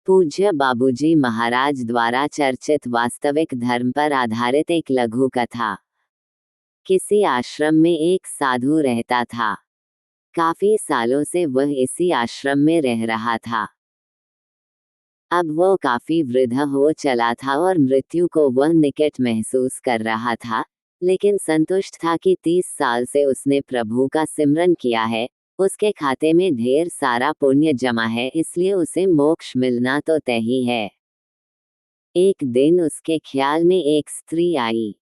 पूज्य बाबूजी महाराज द्वारा चर्चित वास्तविक धर्म पर आधारित एक लघु कथा। किसी आश्रम में एक साधु रहता था। काफी सालों से वह इसी आश्रम में रह रहा था। अब वो काफी वृद्ध हो चला था और मृत्यु को वह निकट महसूस कर रहा था, लेकिन संतुष्ट था कि 30 साल से उसने प्रभु का सिमरन किया है, उसके खाते में ढेर सारा पुण्य जमा है, इसलिए उसे मोक्ष मिलना तो तय ही है। एक दिन उसके ख्याल में एक स्त्री आई।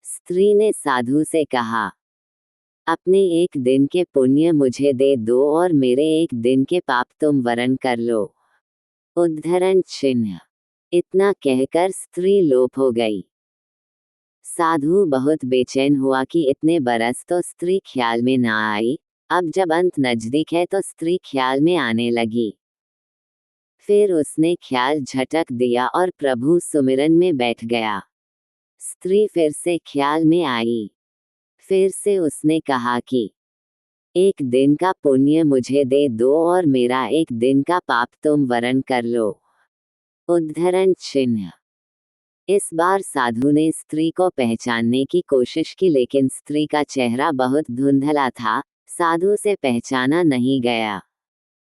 स्त्री ने साधु से कहा, अपने एक दिन के पुण्य मुझे दे दो और मेरे एक दिन के पाप तुम वरण कर लो। उद्धरण चिन्ह। इतना कहकर स्त्री लोप हो गई। साधु बहुत बेचैन हुआ कि इतने बरस तो स्त्री ख्याल में ना आई, अब जब अंत नजदीक है तो स्त्री ख्याल में आने लगी। फिर उसने ख्याल झटक दिया और प्रभु सुमिरन में बैठ गया। स्त्री फिर से ख्याल में आई। फिर से उसने कहा कि एक दिन का पुण्य मुझे दे दो और मेरा एक दिन का पाप तुम वरण कर लो। उद्धरण चिन्ह। इस बार साधु ने स्त्री को पहचानने की कोशिश की, लेकिन स्त्री का चेहरा बहुत धुंधला था, साधु से पहचाना नहीं गया।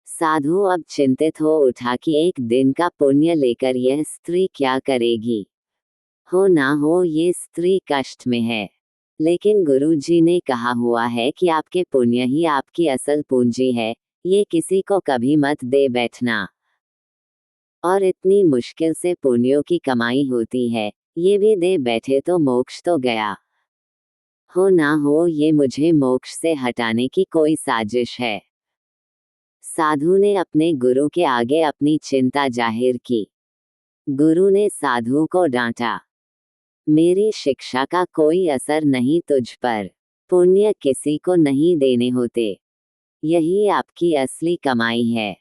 साधु अब चिंतित हो उठा कि एक दिन का पुण्य लेकर यह स्त्री क्या करेगी। हो ना हो ये स्त्री कष्ट में है, लेकिन गुरुजी ने कहा हुआ है कि आपके पुण्य ही आपकी असल पूंजी है, ये किसी को कभी मत दे बैठना। और इतनी मुश्किल से पुण्यों की कमाई होती है, ये भी दे बैठे तो मोक्ष तो गया। हो ना हो ये मुझे मोक्ष से हटाने की कोई साजिश है। साधु ने अपने गुरु के आगे अपनी चिंता जाहिर की। गुरु ने साधु को डांटा, मेरी शिक्षा का कोई असर नहीं तुझ पर, पुण्य किसी को नहीं देने होते, यही आपकी असली कमाई है।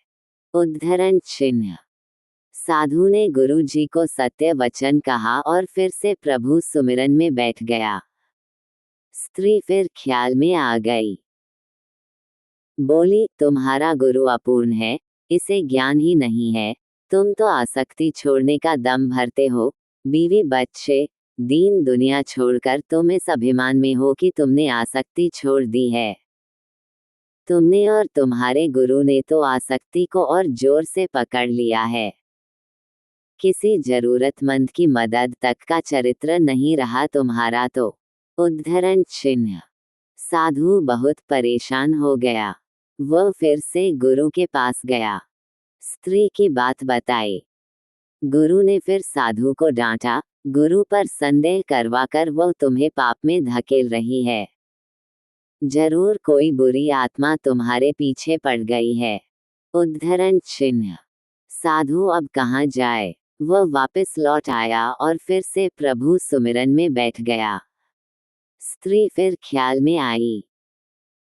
उद्धरण चिन्ह। साधु ने गुरु जी को सत्य वचन कहा और फिर से प्रभु सुमिरन में बैठ गया। स्त्री फिर ख्याल में आ गई। बोली, तुम्हारा गुरु अपूर्ण है, इसे ज्ञान ही नहीं है, तुम तो आसक्ति छोड़ने का दम भरते हो, बीवी बच्चे दीन दुनिया छोड़कर तुम इस अभिमान में हो कि तुमने आसक्ति छोड़ दी है। तुमने और तुम्हारे गुरु ने तो आसक्ति को और जोर से पकड़ लिया है। किसी जरूरतमंद की मदद तक का चरित्र नहीं रहा तुम्हारा तो। उद्धरण चिन्ह। साधु बहुत परेशान हो गया। वह फिर से गुरु के पास गया, स्त्री की बात बताई। गुरु ने फिर साधु को डांटा, गुरु पर संदेह करवाकर वह तुम्हें पाप में धकेल रही है। जरूर कोई बुरी आत्मा तुम्हारे पीछे पड़ गई है। उद्धरण चिन्ह। साधु अब कहाँ जाए। वह वापस लौट आया और फिर से प्रभु सुमिरन में बैठ गया। स्त्री फिर ख्याल में आई।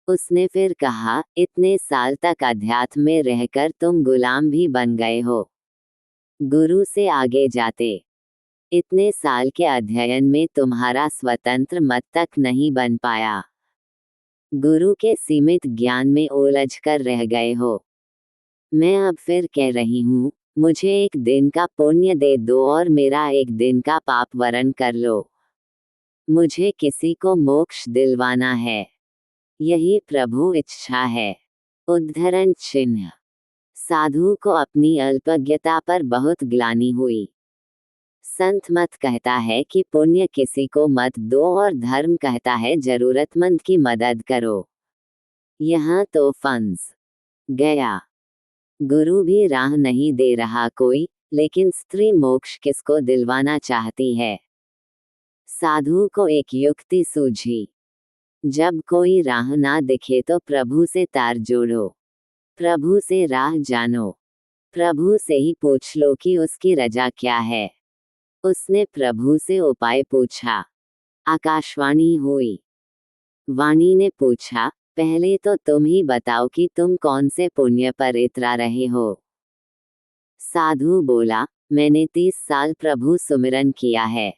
उसने फिर कहा, इतने साल तक अध्यात्म में रहकर तुम गुलाम भी बन गए हो, गुरु से आगे जाते। इतने साल के अध्ययन में तुम्हारा स्वतंत्र मत तक नहीं बन पाया, गुरु के सीमित ज्ञान में उलझ कर रह गए हो। मैं अब फिर कह रही हूँ, मुझे एक दिन का पुण्य दे दो और मेरा एक दिन का पाप वरण कर लो। मुझे किसी को मोक्ष दिलवाना है, यही प्रभु इच्छा है। उद्धरण चिन्ह। साधु को अपनी अल्पज्ञता पर बहुत ग्लानि हुई। संत मत कहता है कि पुण्य किसी को मत दो और धर्म कहता है जरूरतमंद की मदद करो। यहाँ तो फंस गया। गुरु भी राह नहीं दे रहा कोई, लेकिन स्त्री मोक्ष किसको दिलवाना चाहती है। साधु को एक युक्ति सूझी। जब कोई राह ना दिखे तो प्रभु से तार जोड़ो, प्रभु से राह जानो, प्रभु से ही पूछ लो कि उसकी रजा क्या है। उसने प्रभु से उपाय पूछा। आकाशवाणी हुई। वाणी ने पूछा, पहले तो तुम ही बताओ कि तुम कौन से पुण्य पर इतरा रहे हो। साधु बोला, मैंने 30 साल प्रभु सुमिरन किया है।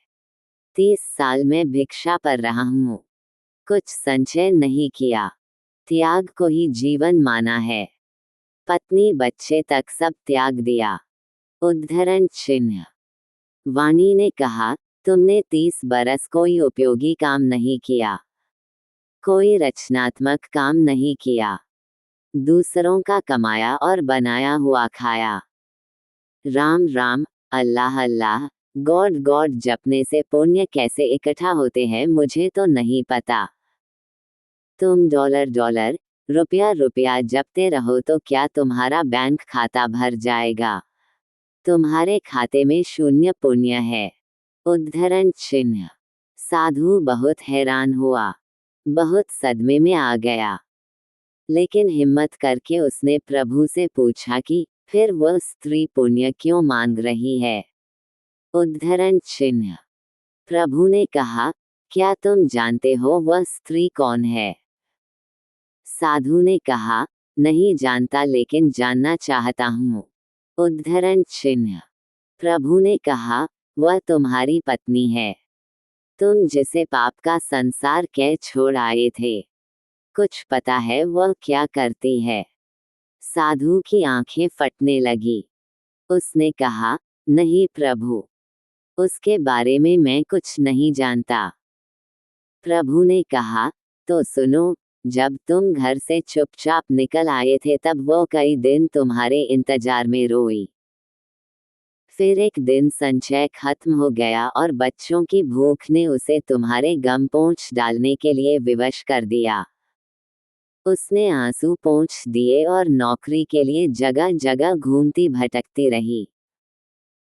30 साल में भिक्षा पर रहा हूँ, कुछ संचय नहीं किया, त्याग को ही जीवन माना है। पत्नी बच्चे तक सब त्याग दिया। उद्धरण चिन्ह। वाणी ने कहा, तुमने 30 बरस कोई उपयोगी काम नहीं किया, कोई रचनात्मक काम नहीं किया, दूसरों का कमाया और बनाया हुआ खाया। राम राम, अल्लाह अल्लाह, गॉड गॉड जपने से पुण्य कैसे इकट्ठा होते हैं मुझे तो नहीं पता। तुम डॉलर डॉलर, रुपया रुपया जपते रहो तो क्या तुम्हारा बैंक खाता भर जाएगा? तुम्हारे खाते में शून्य पुण्य है। उद्धरण चिन्ह। साधु बहुत हैरान हुआ, बहुत सदमे में आ गया, लेकिन हिम्मत करके उसने प्रभु से पूछा कि फिर वह स्त्री पुण्य क्यों मांग रही है? उद्धरण चिन्ह। प्रभु ने कहा, क्या तुम जानते हो वह स्त्री कौन है? साधु ने कहा, नहीं जानता लेकिन जानना चाहता हूँ। उद्धरण चिन्ह। प्रभु ने कहा, वह तुम्हारी पत्नी है, तुम जिसे पाप का संसार कह छोड़ आए थे। कुछ पता है वह क्या करती है? साधु की आंखें फटने लगी। उसने कहा, नहीं प्रभु, उसके बारे में मैं कुछ नहीं जानता। प्रभु ने कहा, तो सुनो, जब तुम घर से चुपचाप निकल आए थे तब वो कई दिन तुम्हारे इंतजार में रोई। फिर एक दिन संचय खत्म हो गया और बच्चों की भूख ने उसे तुम्हारे गम पोंछ डालने के लिए विवश कर दिया। उसने आंसू पोंछ दिए और नौकरी के लिए जगह जगह घूमती भटकती रही।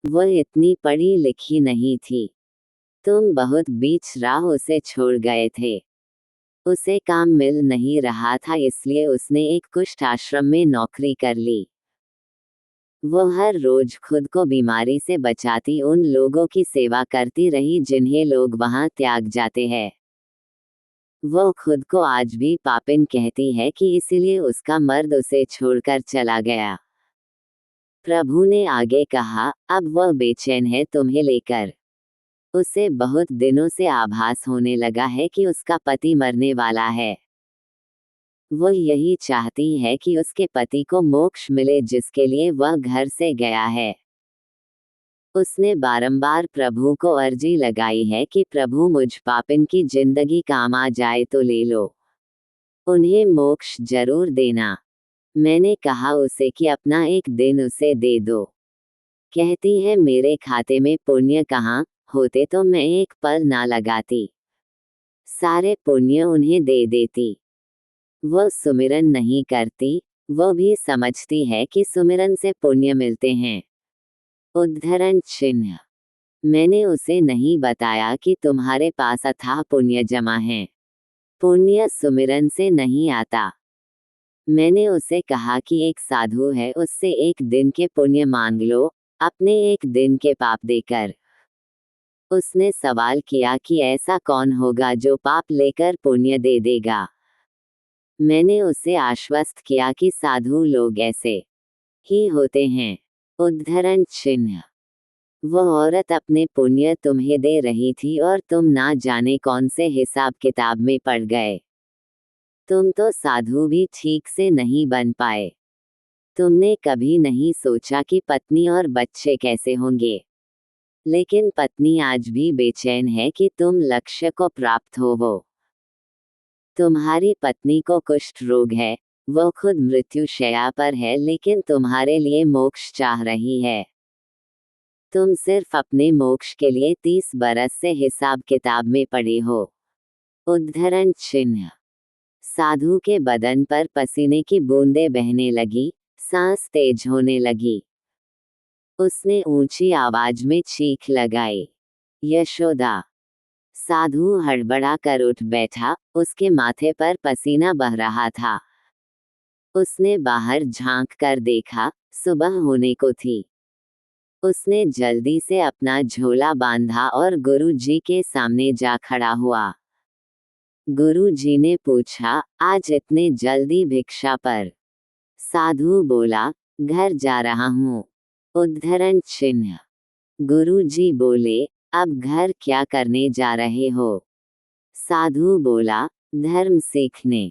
वह इतनी पढ़ी लिखी नहीं थी। तुम बहुत बीच राह उसे छोड़ गए थे। उसे काम मिल नहीं रहा था इसलिए उसने एक कुष्ठ आश्रम में नौकरी कर ली। वो हर रोज खुद को बीमारी से बचाती उन लोगों की सेवा करती रही जिन्हें लोग वहां त्याग जाते हैं। वो खुद को आज भी पापिन कहती है कि इसीलिए उसका मर्द उसे छोड़कर चला गया। प्रभु ने आगे कहा, अब वह बेचैन है तुम्हें लेकर। उसे बहुत दिनों से आभास होने लगा है कि उसका पति मरने वाला है। वो यही चाहती है कि उसके पति को मोक्ष मिले जिसके लिए वह घर से गया है। उसने बारंबार प्रभु को अर्जी लगाई है कि प्रभु मुझ पापिन की जिंदगी काम आ जाए तो ले लो, उन्हें मोक्ष जरूर देना। मैंने कहा उसे कि अपना एक दिन उसे दे दो। कहती है मेरे खाते में पुण्य कहाँ होते तो मैं एक पल ना लगाती, सारे पुण्य उन्हें दे देती। वह सुमिरन नहीं करती, वह भी समझती है कि सुमिरन से पुण्य मिलते हैं। उद्धरण चिन्ह। मैंने उसे नहीं बताया कि तुम्हारे पास अथाह पुण्य जमा है। पुण्य सुमिरन से नहीं आता। मैंने उसे कहा कि एक साधु है, उससे एक दिन के पुण्य मांग लो, अपने एक दिन के पाप देकर। उसने सवाल किया कि ऐसा कौन होगा जो पाप लेकर पुण्य दे देगा। मैंने उसे आश्वस्त किया कि साधु लोग ऐसे ही होते हैं। उद्धरण चिन्ह। वह औरत अपने पुण्य तुम्हें दे रही थी और तुम ना जाने कौन से हिसाब किताब में पड़ गए। तुम तो साधु भी ठीक से नहीं बन पाए। तुमने कभी नहीं सोचा कि पत्नी और बच्चे कैसे होंगे। लेकिन पत्नी आज भी बेचैन है कि तुम लक्ष्य को प्राप्त होवो। तुम्हारी पत्नी को कुष्ठ रोग है, वह खुद मृत्युशैया पर है लेकिन तुम्हारे लिए मोक्ष चाह रही है। तुम सिर्फ अपने मोक्ष के लिए 30 बरस से हिसाब किताब में पड़े हो। उद्धरण चिन्ह। साधु के बदन पर पसीने की बूंदें बहने लगी, सांस तेज होने लगी। उसने ऊंची आवाज में चीख लगाई, यशोदा। साधु हड़बड़ा कर उठ बैठा, उसके माथे पर पसीना बह रहा था। उसने बाहर झांक कर देखा, सुबह होने को थी। उसने जल्दी से अपना झोला बांधा और गुरु जी के सामने जा खड़ा हुआ। गुरु जी ने पूछा, आज इतने जल्दी भिक्षा पर? साधु बोला, घर जा रहा हूँ। उद्धरण चिन्ह। गुरु जी बोले, अब घर क्या करने जा रहे हो? साधु बोला, धर्म सीखने।